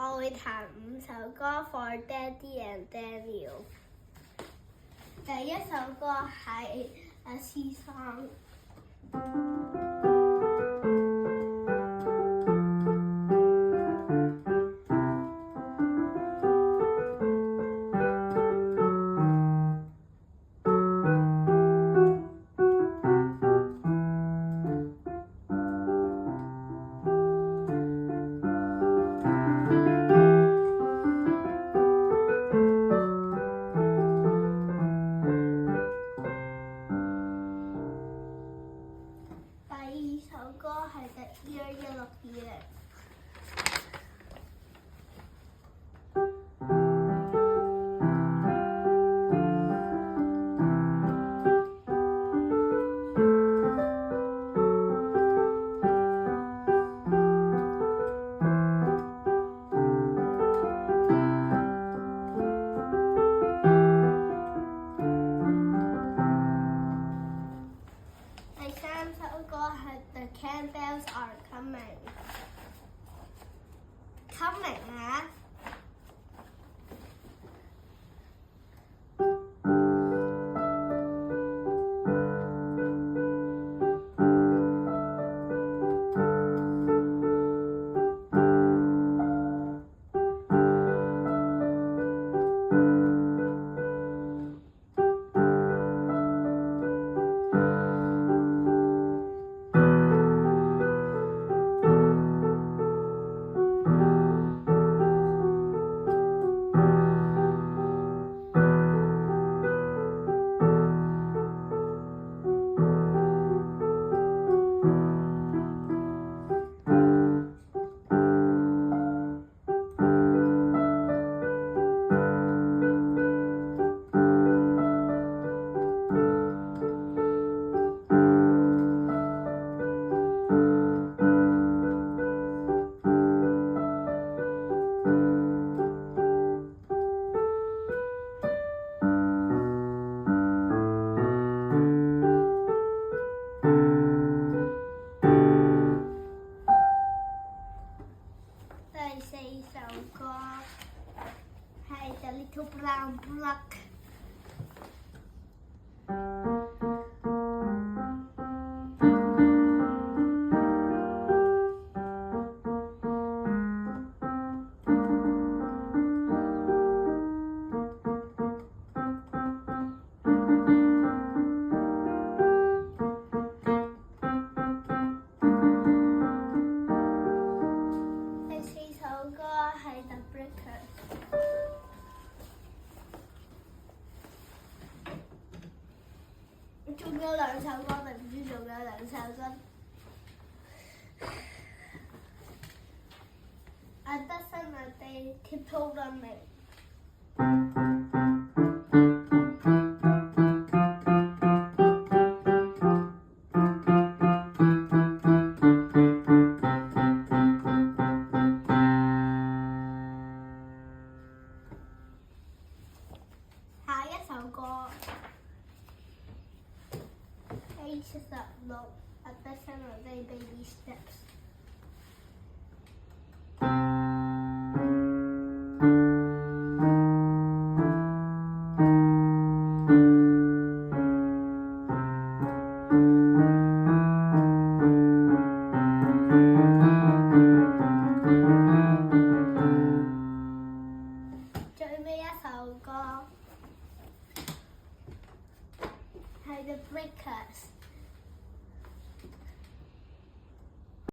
我會彈5首歌 for Daddy and Daniel。第一首歌係《Sea Song》。歌係 The Year Yellow Year。第三首歌係 The Candles Are Coming。Coming 啊！第四首歌係 The Little Brown Brook。係 The Breakers。仲有2首歌，對唔住，仲有2首歌。I doesn't want to tiptoe on me。下一首歌 Faces Up Low at the center of the baby steps。最尾一首歌係 The Breakers。